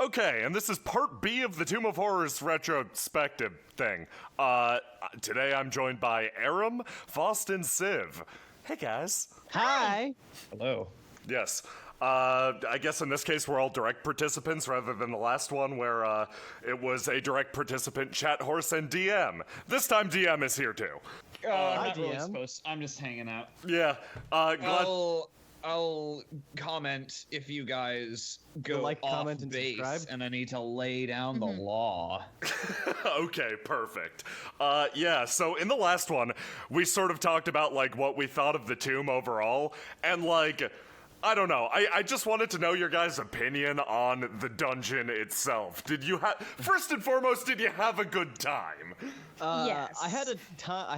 Okay, and this is part B of the Tomb of Horrors retrospective thing. Today I'm joined by Aram, Faust, and Civ. Hey guys. Hi. Hello. Yes. I guess in this case we're all direct participants rather than the last one where it was a direct participant, chat horse, and DM. This time DM is here too. I'm not really DM. supposed. I'm just hanging out. Yeah. Glad. I'll comment if you guys go like, off comment, and base, subscribe? and I need to lay down the law. Okay, perfect. Yeah, so in the last one, we sort of talked about, like, what we thought of the tomb overall, and, like, I don't know, I just wanted to know your guys' opinion on the dungeon itself. Did you have, first and foremost, did you have a good time? Yes. I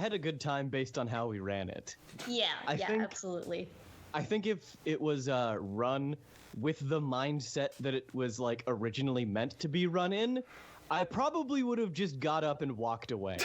had a good time based on how we ran it. Yeah, I think- absolutely. I think if it was run with the mindset that it was like originally meant to be run in, I probably would have just got up and walked away.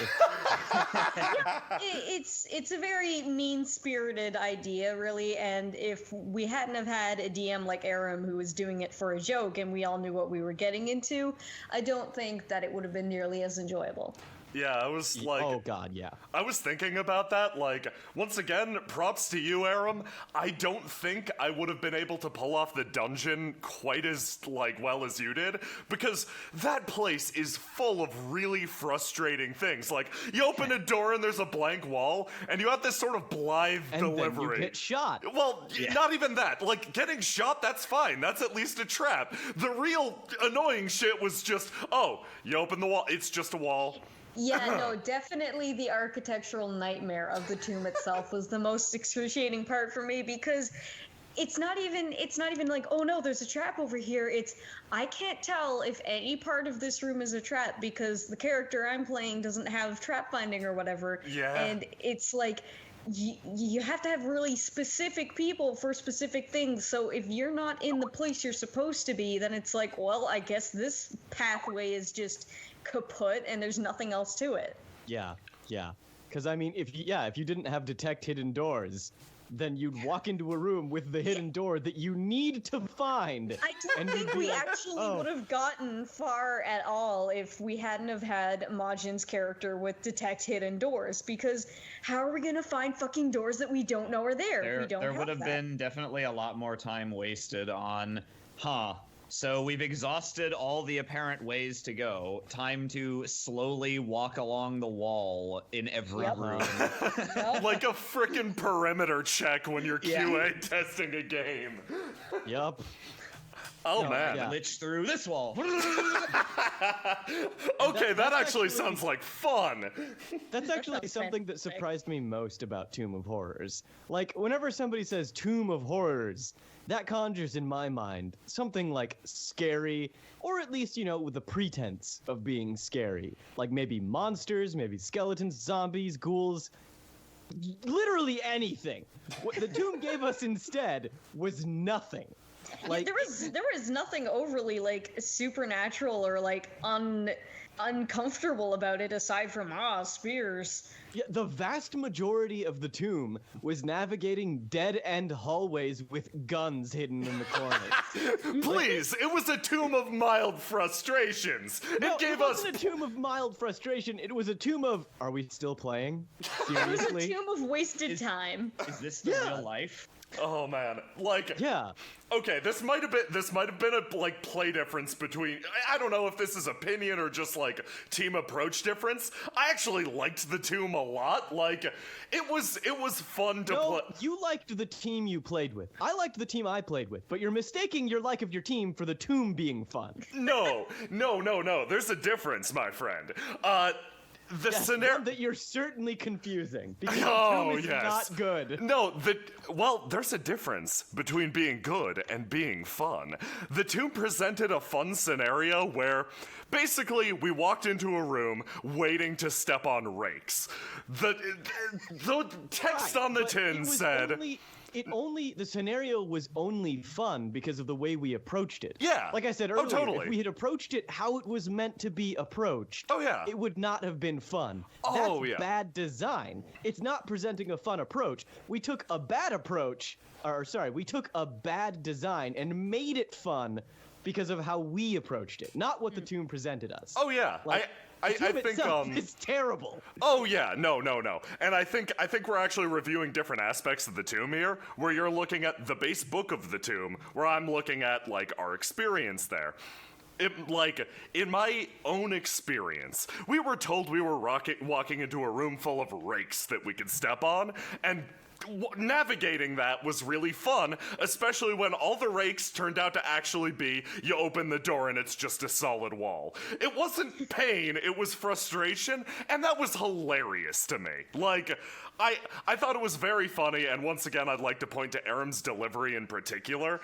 It's a very mean-spirited idea, really, and if we hadn't have had a DM like Aram who was doing it for a joke and we all knew what we were getting into, I don't think that it would have been nearly as enjoyable. Yeah, I was like... Oh god, yeah. I was thinking about that, like, once again, props to you, Aram. I don't think I would have been able to pull off the dungeon quite as, like, well as you did, because that place is full of really frustrating things. Like, you open a door and there's a blank wall, and you have this sort of blithe And delivery. then you get shot. Well, not even that. Like, getting shot, that's fine. That's at least a trap. The real annoying shit was just, oh, you open the wall, it's just a wall. Yeah, no, definitely the architectural nightmare of the tomb itself was the most excruciating part for me, because it's not even like, oh no, there's a trap over here. It's, I can't tell if any part of this room is a trap because the character I'm playing doesn't have trap finding or whatever. Yeah. And it's like, you have to have really specific people for specific things. So if you're not in the place you're supposed to be, then it's like, well, I guess this pathway is just kaput and there's nothing else to it. Yeah. Because I mean, if you didn't have detect hidden doors, then you'd walk into a room with the hidden door that you need to find. I don't and you'd think be we like, actually "Oh." would have gotten far at all if we hadn't have had Majin's character with detect hidden doors, because how are we gonna find fucking doors that we don't know are there? if we don't There have would have that? been definitely a lot more time wasted on, so we've exhausted all the apparent ways to go. Time to slowly walk along the wall in every Yep. room. Like a frickin' perimeter check when you're Yeah. QA testing a game. Yup. Oh, No, man. yeah. Glitch through this wall. Okay, that actually sounds like fun. That's actually sounds something that fantastic. surprised me most about Tomb of Horrors. Like, whenever somebody says Tomb of Horrors, that conjures in my mind something like scary, or at least, with the pretense of being scary. Like maybe monsters, maybe skeletons, zombies, ghouls, literally anything. What the Tomb gave us instead was nothing. Like, there was nothing overly like supernatural or like uncomfortable about it aside from spears. yeah, the vast majority of the Tomb was navigating dead-end hallways with guns hidden in the corners. Please, it was a tomb of mild frustrations. No, It gave it us. wasn't a tomb of mild frustration. It was a tomb of, are we still playing? It was a Seriously? tomb of wasted time. Is this the real life? Oh man, like. Yeah. Okay, this might have been a like play difference between. I don't know if this is opinion or just like team approach difference. I actually liked the tomb a lot. Like, it was fun to No, play. you liked the team you played with. I liked the team I played with, but you're mistaking your like of your team for the tomb being fun. No. There's a difference, my friend. The Yes, scenario. one that you're certainly confusing because Oh, the tomb is yes. not good. No, there's a difference between being good and being fun. The tomb presented a fun scenario where basically we walked into a room waiting to step on rakes. The text Right, on the but tin it was said. the scenario was only fun because of the way we approached it. Yeah. Like I said Oh, earlier, totally. if we had approached it how it was meant to be approached, Oh, yeah. it would not have been fun. Oh, That's yeah. bad design. It's not presenting a fun approach. We took a bad approach, we took a bad design and made it fun because of how we approached it, not what the tomb presented us. Oh yeah, Like, I the tomb think itself is terrible. Oh yeah, no. And I think we're actually reviewing different aspects of the tomb here, where you're looking at the base book of the tomb, where I'm looking at like our experience there. In my own experience, we were told we were walking into a room full of rakes that we could step on, and navigating that was really fun, especially when all the rakes turned out to actually be you open the door and it's just a solid wall. It wasn't pain, it was frustration, and that was hilarious to me. Like, I thought it was very funny, and once again, I'd like to point to Aram's delivery in particular.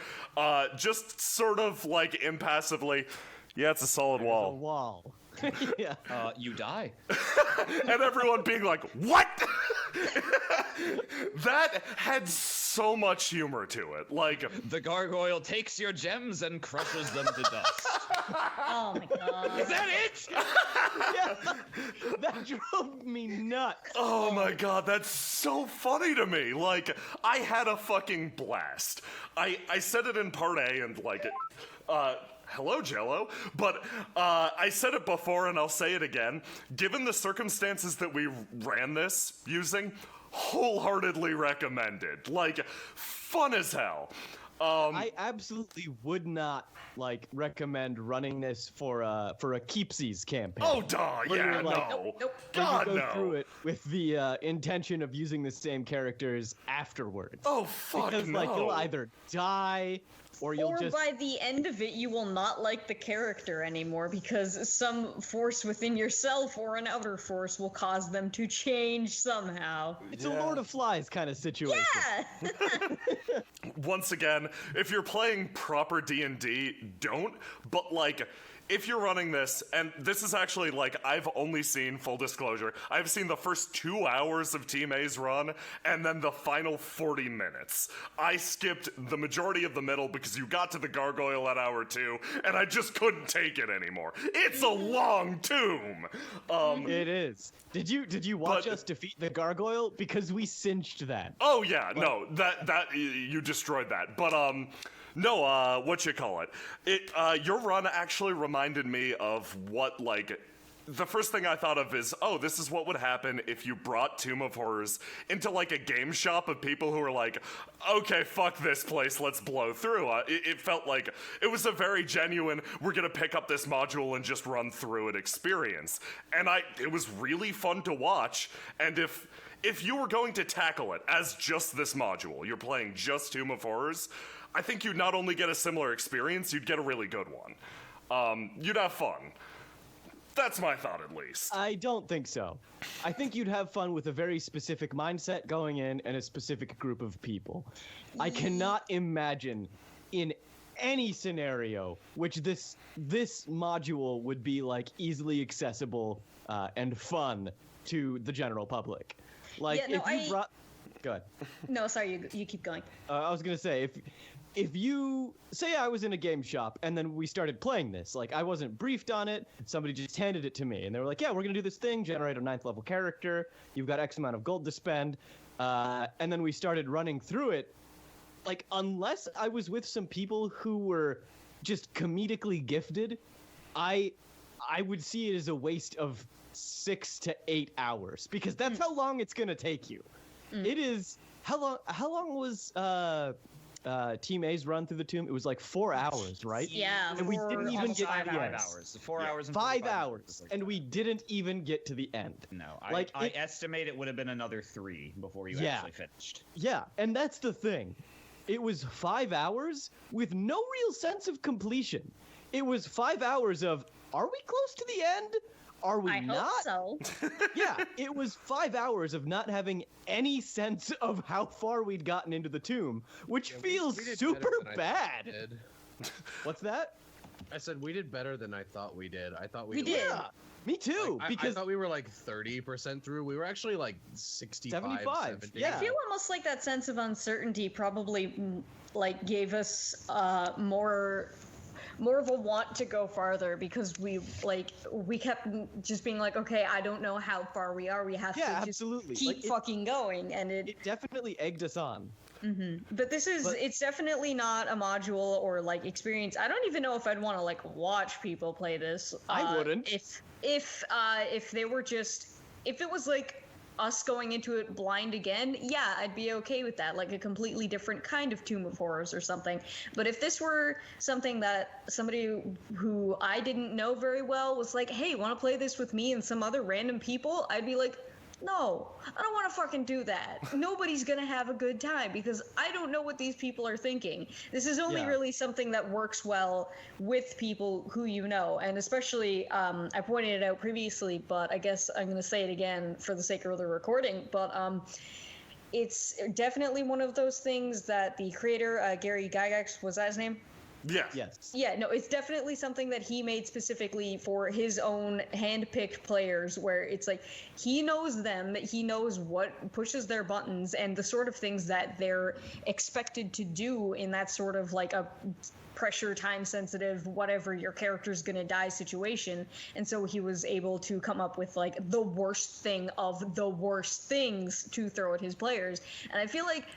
Just sort of like impassively, yeah, it's a solid A wall. wall. Yeah. You die. And everyone being like, what? That had so much humor to it. Like, The gargoyle takes your gems and crushes them to dust. Oh my god. Is that it? Yeah. That drove me nuts. oh my god, that's so funny to me. Like, I had a fucking blast. I said it in part A and like, hello, Jello. But I said it before and I'll say it again. Given the circumstances that we ran this using, wholeheartely recommended. Like, fun as hell. I absolutely would not recommend running this for a keepsies campaign. Oh, duh, Where yeah, you're like, no. Nope. God, where you go no. through it with the intention of using the same characters afterwards. Oh, fuck because no. you'll either die or you'll Or just by the end of it, you will not like the character anymore because some force within yourself or an outer force will cause them to change somehow. it's a Lord of Flies kind of situation. Yeah! Once again, if you're playing proper D&D, don't. But like, if you're running this, and this is actually like, I've only seen, full disclosure, I've seen the first 2 hours of Team A's run, and then the final 40 minutes. I skipped the majority of the middle because you got to the gargoyle at hour 2, and I just couldn't take it anymore. It's a long tomb. It is. Did you watch But- us defeat the gargoyle? Because we cinched that. Oh yeah, no, that you destroyed that. But no, what you call it? Your run actually reminded me of what like. The first thing I thought of is, oh, this is what would happen if you brought Tomb of Horrors into like a game shop of people who were like, okay, fuck this place, let's blow through. It felt like it was a very genuine, we're gonna pick up this module and just run through it experience. And it was really fun to watch. And if you were going to tackle it as just this module, you're playing just Tomb of Horrors, I think you'd not only get a similar experience, you'd get a really good one. You'd have fun. That's my thought, at least. I don't think so. I think you'd have fun with a very specific mindset going in and a specific group of people. I cannot imagine in any scenario which this module would be like easily accessible and fun to the general public. Like Yeah, no, if you brought go ahead. No, sorry, you keep going. I was gonna say if you say I was in a game shop and then we started playing this, like I wasn't briefed on it, somebody just handed it to me and they were like, yeah, we're gonna do this thing, generate a 9th level character, you've got X amount of gold to spend, and then we started running through it. Like unless I was with some people who were just comedically gifted, I would see it as a waste of 6 to 8 hours because that's how long it's gonna take you. It is how long was Team A's run through the tomb? It was like 4 hours, right? Yeah, And we didn't even Almost get five to the end. hours. 4 hours and 5 45 hours, minutes. and we didn't even get to the end. No, Like, I it- estimate it would have been another 3 before you Yeah. actually finished. Yeah, and that's the thing. It was 5 hours with no real sense of completion. It was 5 hours of, are we close to the end? Are we I not? hope so. Yeah, it was 5 hours of not having any sense of how far we'd gotten into the tomb, which feels we did super better than I thought we bad. did. What's that? I said we did better than I thought we did. I thought We we did. Yeah, me too. I Because thought we were like 30% through. We were actually like 65, 75, 70. yeah. I feel almost like that sense of uncertainty probably like gave us more more of a want to go farther because we kept just being like, okay, I don't know how far we are. We have to just absolutely. keep fucking going, and it definitely egged us on. But it's definitely not a module or like experience. I don't even know if I'd want to like watch people play this. I wouldn't. If they were just, if it was like us going into it blind again, yeah, I'd be okay with that, like a completely different kind of Tomb of Horrors or something. But if this were something that somebody who I didn't know very well was like, hey, want to play this with me and some other random people, I'd be like, no, I don't want to fucking do that. Nobody's going to have a good time because I don't know what these people are thinking. This is only really something that works well with people who you know. And especially, I pointed it out previously, but I guess I'm going to say it again for the sake of the recording. But it's definitely one of those things that the creator, Gary Gygax, was that his name? Yeah. Yes. Yeah, no, it's definitely something that he made specifically for his own hand-picked players, where it's like he knows them, he knows what pushes their buttons and the sort of things that they're expected to do in that sort of like a pressure, time-sensitive, whatever your character's gonna die situation. And so he was able to come up with like the worst thing of the worst things to throw at his players. And I feel like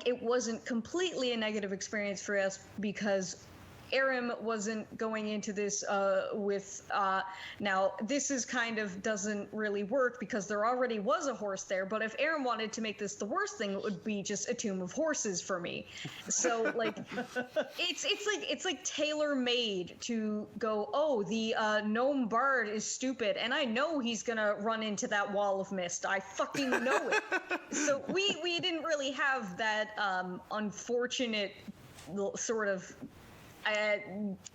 it wasn't completely a negative experience for us because Aram wasn't going into this with now this is kind of doesn't really work because there already was a horse there, but if Aram wanted to make this the worst thing, it would be just a tomb of horses for me. So like it's like tailor-made to go, oh, the gnome bard is stupid and I know he's gonna run into that wall of mist, I fucking know it. So we didn't really have that unfortunate sort of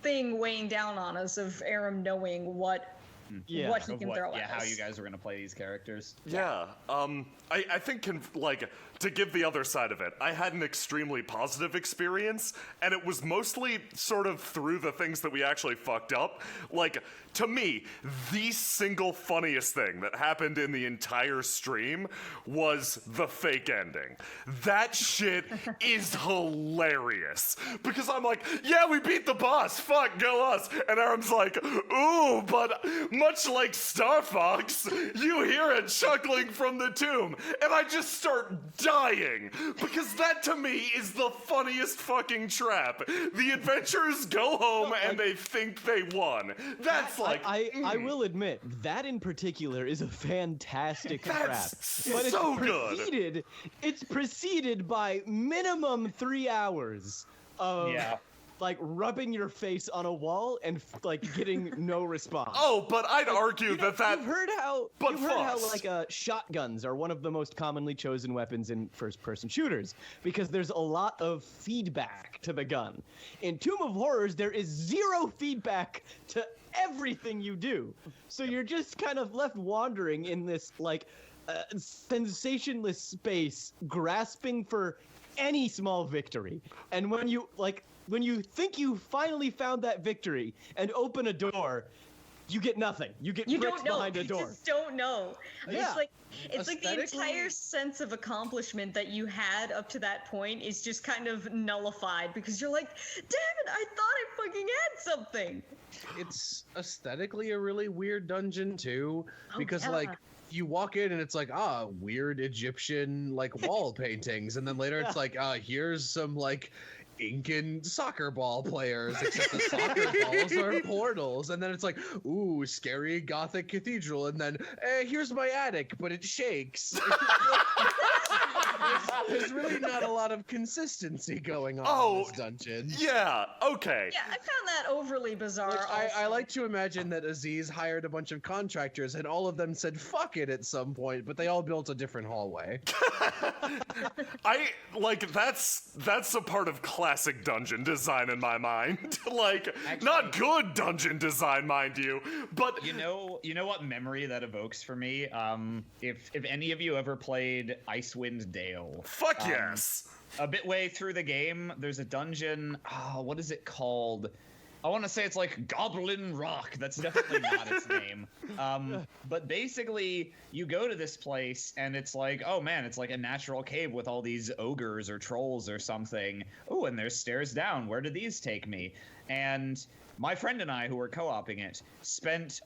thing weighing down on us of Aram knowing what he can throw at us. How you guys were gonna play these characters. Yeah. I think like to give the other side of it, I had an extremely positive experience, and it was mostly sort of through the things that we actually fucked up. Like, to me, the single funniest thing that happened in the entire stream was the fake ending. That shit is hilarious. Because I'm like, yeah, we beat the boss, fuck, go us. And Aram's like, ooh, but much like Star Fox, you hear it chuckling from the tomb. And I just start dying. Because that, to me, is the funniest fucking trap. The adventurers go home and they think they won. That's like... I will admit, that in particular is a fantastic trap. But so good. It's preceded by minimum 3 hours of... Yeah. Like rubbing your face on a wall and like getting no response. Oh, but I'd argue that You've heard how fast. like shotguns are one of the most commonly chosen weapons in first-person shooters because there's a lot of feedback to the gun. In Tomb of Horrors, there is zero feedback to everything you do, so you're just kind of left wandering in this like sensationless space, grasping for any small victory. And when you think you finally found that victory and open a door, you get nothing. You get pricked behind a door. You just don't know. Yeah. It's like the entire sense of accomplishment that you had up to that point is just kind of nullified because you're like, damn it, I thought I fucking had something. It's aesthetically a really weird dungeon too, because yeah. like you walk in and it's like weird Egyptian like wall paintings, and then later it's like here's some like Incan soccer ball players, except the soccer balls are portals, and then it's like, ooh, scary Gothic cathedral, and then here's my attic, but it shakes. There's really not a lot of consistency going on in this dungeon. Yeah, okay. Yeah, I found that overly bizarre. Like, I like to imagine that Aziz hired a bunch of contractors and all of them said fuck it at some point, but they all built a different hallway. That's a part of classic dungeon design in my mind. Like, actually, not good dungeon design, mind you, but you know what memory that evokes for me? If any of you ever played Icewind Dale. Fuck yes. A bit way through the game, there's a dungeon. What is it called? I want to say it's like Goblin Rock. That's definitely not its name. But basically, you go to this place and it's like, oh man, it's like a natural cave with all these ogres or trolls or something. Oh, and there's stairs down. Where do these take me? And my friend and I, who were co-oping it, spent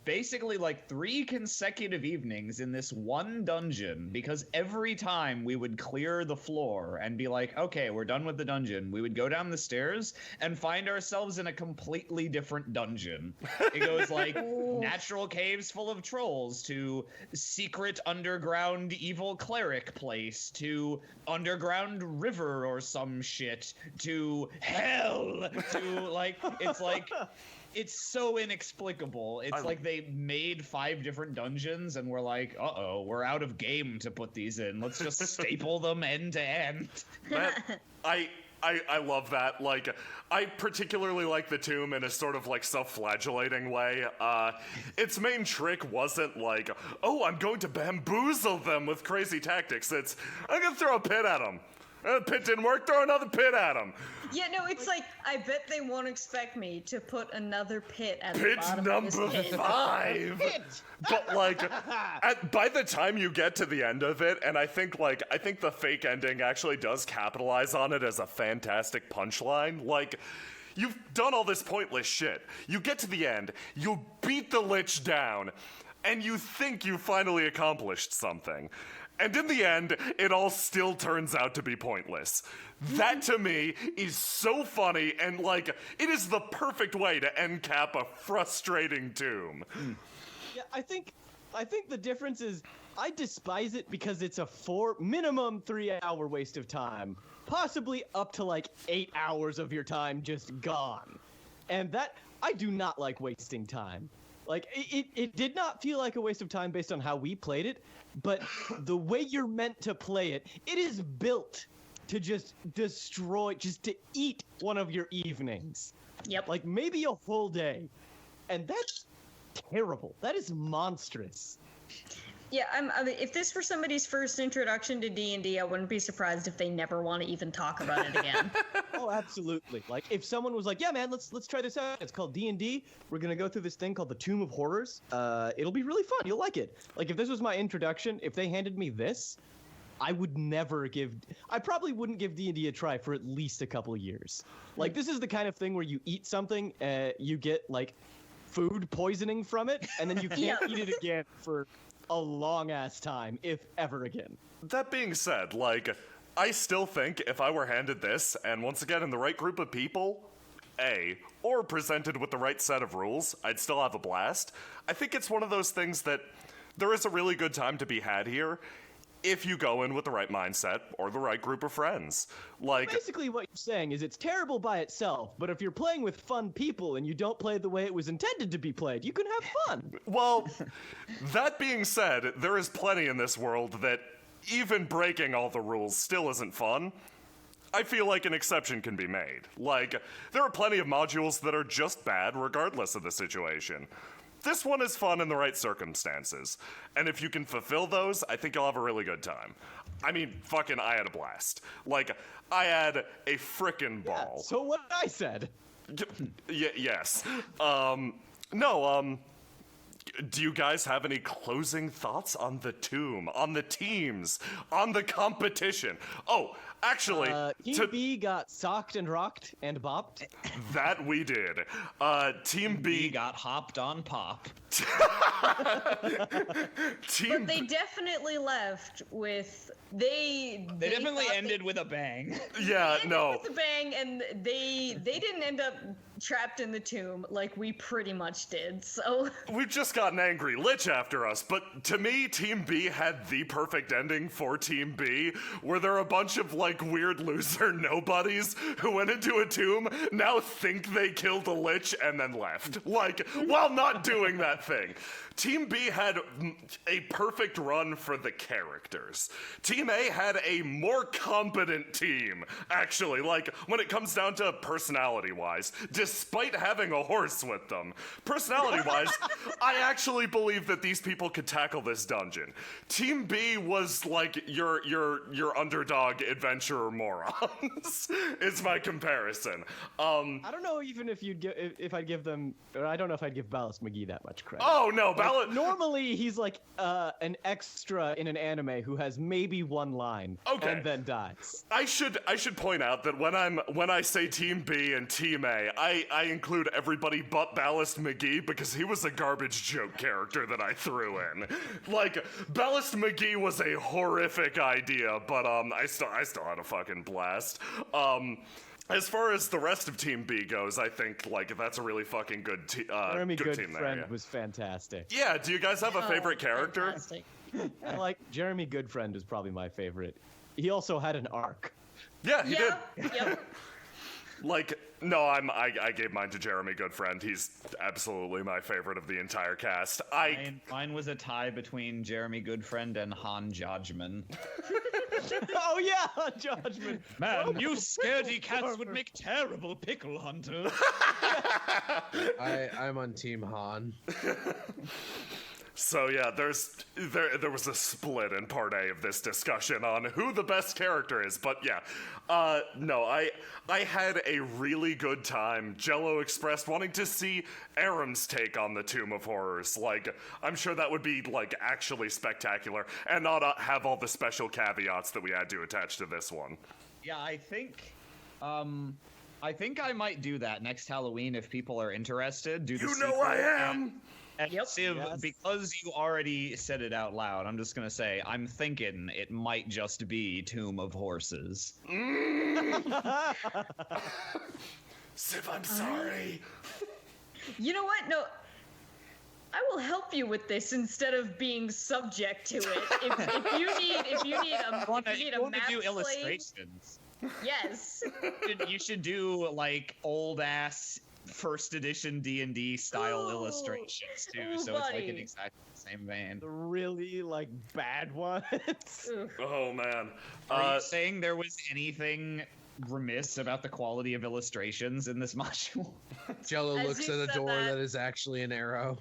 basically like 3 consecutive evenings in this one dungeon, because every time we would clear the floor and be like, okay, we're done with the dungeon, we would go down the stairs and find ourselves in a completely different dungeon. It goes like natural caves full of trolls to secret underground evil cleric place to underground river or some shit to hell to like it's so inexplicable. It's like they made 5 different dungeons and we're like, uh-oh, we're out of game to put these in. Let's just staple them end to end. I love that. Like, I particularly like the tomb in a sort of like self-flagellating way. Its main trick wasn't like, oh, I'm going to bamboozle them with crazy tactics. It's, I'm going to throw a pit at them. The pit didn't work, throw another pit at them. Yeah, no, it's like, I bet they won't expect me to put another pit at the Pit bottom number of this pit. 5. But like, by the time you get to the end of it, and I think the fake ending actually does capitalize on it as a fantastic punchline. Like, you've done all this pointless shit. You get to the end, you beat the Lich down, and you think you finally accomplished something. And in the end, it all still turns out to be pointless. That, to me, is so funny, and, like, it is the perfect way to end cap a frustrating tomb. Yeah, I think the difference is I despise it because it's a minimum 3-hour waste of time, possibly up to, like, 8 hours of your time just gone. And that, I do not like wasting time. Like, it did not feel like a waste of time based on how we played it, but the way you're meant to play it, it is built to just destroy, just to eat one of your evenings. Yep. Like, maybe a whole day. And that's terrible. That is monstrous. Yeah, I mean, if this were somebody's first introduction to D&D, I wouldn't be surprised if they never want to even talk about it again. Oh, absolutely. Like, if someone was like, yeah, man, let's try this out. It's called D&D. We're going to go through this thing called the Tomb of Horrors. It'll be really fun. You'll like it. Like, if this was my introduction, if they handed me this, I probably wouldn't give D&D a try for at least a couple of years. Like, this is the kind of thing where you eat something, you get, like, food poisoning from it, and then you can't eat it again for a long-ass time, if ever again. That being said, like, I still think if I were handed this, and once again in the right group of people, or presented with the right set of rules, I'd still have a blast. I think it's one of those things that there is a really good time to be had here if you go in with the right mindset or the right group of friends. Like, basically what you're saying is it's terrible by itself, but if you're playing with fun people and you don't play the way it was intended to be played, you can have fun. well, that being said, there is plenty in this world that even breaking all the rules still isn't fun. I feel like an exception can be made. Like, there are plenty of modules that are just bad regardless of the situation. This one is fun in the right circumstances. And if you can fulfill those, I think you'll have a really good time. I mean, fucking, I had a blast. Like, I had a frickin' ball. Yeah, so what I said. Yes. Do you guys have any closing thoughts on the tomb, on the teams, on the competition? Oh, actually, Team B got socked and rocked and bopped. That we did. Team B got hopped on pop. Team But they definitely left with they definitely thought ended with a bang. Yeah, ended no. with a bang, and they didn't end up trapped in the tomb like we pretty much did. So We've just got an angry lich after us, but to me, Team B had the perfect ending for Team B, where there are a bunch of, like, weird loser nobodies who went into a tomb, now think they killed a lich, and then left. Like, while not doing that thing. Team B had a perfect run for the characters. Team A had a more competent team, actually, like, when it comes down to personality-wise. despite having a horse with them. Personality-wise, I actually believe that these people could tackle this dungeon. Team B was like your underdog adventurer morons. Is my comparison. I don't know even if I'd give them, or I don't know if I'd give Ballast McGee that much credit. Oh no, Like, normally he's like an extra in an anime who has maybe one line and then dies. I should point out that when I say Team B and Team A, I include everybody but Ballast McGee because he was a garbage joke character that I threw in. Like, Ballast McGee was a horrific idea, but I still had a fucking blast. As far as the rest of Team B goes, I think like that's a really fucking good Jeremy good team Goodfriend there. was fantastic. Yeah, do you guys have a favorite character? Fantastic. I like Jeremy Goodfriend is probably my favorite. He also had an arc. Yeah, he did. Yep. Like, no, I gave mine to Jeremy Goodfriend. He's absolutely my favorite of the entire cast. Mine was a tie between Jeremy Goodfriend and Han Judgman. Oh yeah, Judgment. Man, you scaredy cats would make terrible pickle hunters. I'm on Team Han. So yeah, there was a split in part A of this discussion on who the best character is, but yeah, no, I had a really good time. Jello expressed wanting to see Aram's take on the Tomb of Horrors. Like, I'm sure that would be like actually spectacular and not have all the special caveats that we had to attach to this one. Yeah, I think I might do that next Halloween if people are interested. You know I am. And Yep. Civ, Yes. because you already said it out loud, I'm just gonna say I'm thinking it might just be Tomb of Horses. Civ, I'm sorry. You know what? No, I will help you with this instead of being subject to it. If you need You a want to map do slate, illustrations? yes. You should do like old ass first edition D&D style Ooh. illustrations too, Ooh, so it's like in buddy. exactly the same vein. The really like bad ones. Oof. Oh man. Are you saying there was anything remiss about the quality of illustrations in this module? Jello As looks you at a said door that- that is actually an arrow.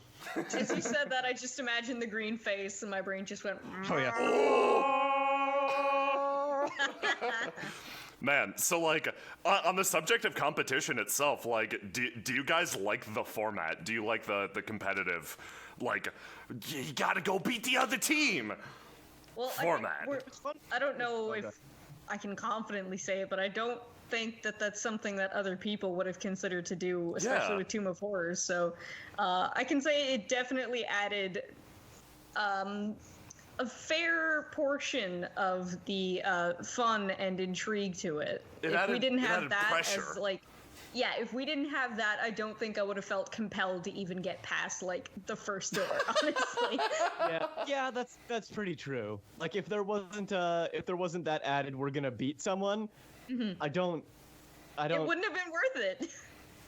As you said that, I just imagined the green face, and my brain just went. Oh yeah. Man, so like on the subject of competition itself, like do you guys like the format? Do you like the competitive, like you gotta go beat the other team? Well, Format. I don't know Okay. if I can confidently say it, but I don't think that that's something that other people would have considered to do, especially Yeah. with Tomb of Horrors. So I can say it definitely added a fair portion of the fun and intrigue to it. It If added- we didn't it have added that pressure. as like. Yeah, if we didn't have that, I don't think I would have felt compelled to even get past like the first door, honestly. Yeah, that's pretty true. Like if there wasn't that added, we're gonna beat someone. I don't. It wouldn't have been worth it.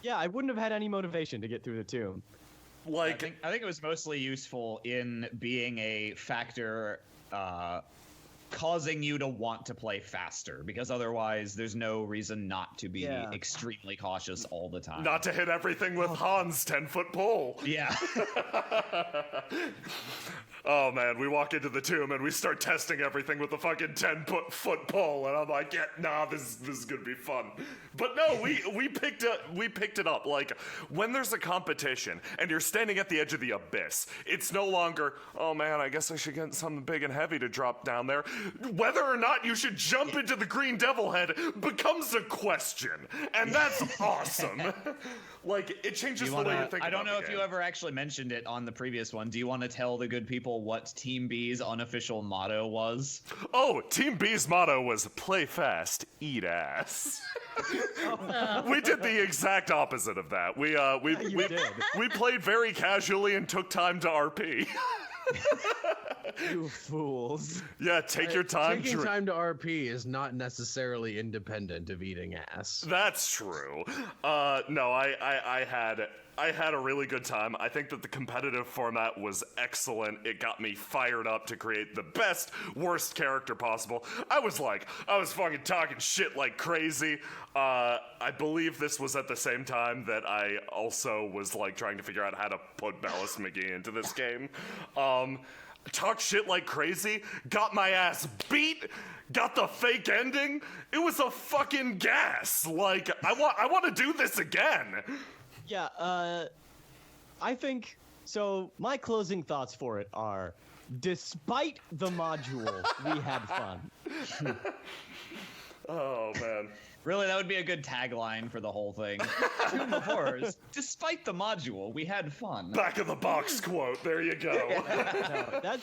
Yeah, I wouldn't have had any motivation to get through the tomb. Like I think it was mostly useful in being a factor causing you to want to play faster, because otherwise there's no reason not to be Yeah. extremely cautious all the time. not to hit everything with Han's 10-foot pole. Yeah. Oh man, we walk into the tomb and we start testing everything with the fucking 10-foot pole, and I'm like, yeah, nah, this is gonna be fun. But no, we picked it up. Like when there's a competition and you're standing at the edge of the abyss, it's no longer, oh man, I guess I should get something big and heavy to drop down there. Whether or not you should jump into the green devil head becomes a question, and that's awesome. Like it changes the way you think. I don't about know the if you game. ever actually mentioned it on the previous one. Do you want to tell the good people what Team B's unofficial motto was? Oh, Team B's motto was play fast, eat ass. We did the exact opposite of that. We You did. we played very casually and took time to RP. You fools. Yeah, take your time. Taking time to RP is not necessarily independent of eating ass. That's true. No, I had a really good time. I think that the competitive format was excellent. It got me fired up to create the best, worst character possible. I was fucking talking shit like crazy. I believe this was at the same time that I also was like trying to figure out how to put Bellis McGee into this game. Talk shit like crazy, got my ass beat, got the fake ending. It was a fucking gas. Like, I want to do this again. Yeah, I think so. My closing thoughts for it are, despite the module, we had fun. Oh man. Really, that would be a good tagline for the whole thing. Tomb of Horrors. Despite the module, we had fun. Back of the box quote. There you go. No,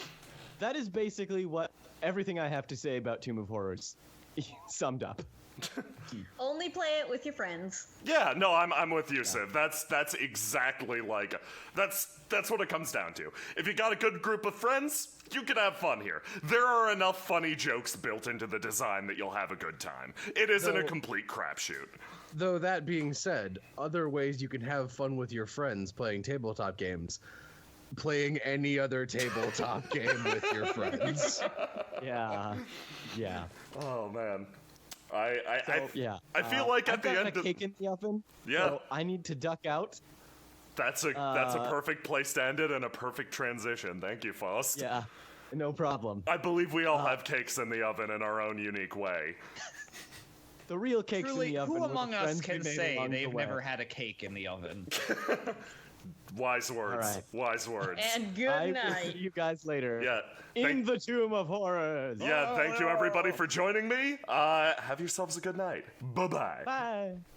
that is basically what everything I have to say about Tomb of Horrors summed up. Only play it with your friends. Yeah, no, I'm with you, Sid. That's exactly like that's what it comes down to. If you got a good group of friends, you can have fun here. There are enough funny jokes built into the design that you'll have a good time. It isn't a complete crapshoot. Though that being said, other ways you can have fun with your friends playing tabletop games. Playing any other tabletop game with your friends. Yeah. Oh man. I feel like I've at the got end a of cake in the oven. Yeah. So I need to duck out. that's a perfect place to end it and a perfect transition. Thank you, Faust. Yeah. No problem. I believe we all have cakes in the oven in our own unique way. The real cakes Truly, in the oven. who were the among us friends we can made say along the they've way. never had a cake in the oven? Wise words. All right. Wise words. And good I will night. see you guys later. Yeah. In the Tomb of Horrors. Yeah, thank you everybody for joining me. Have yourselves a good night. Bye-bye. Bye.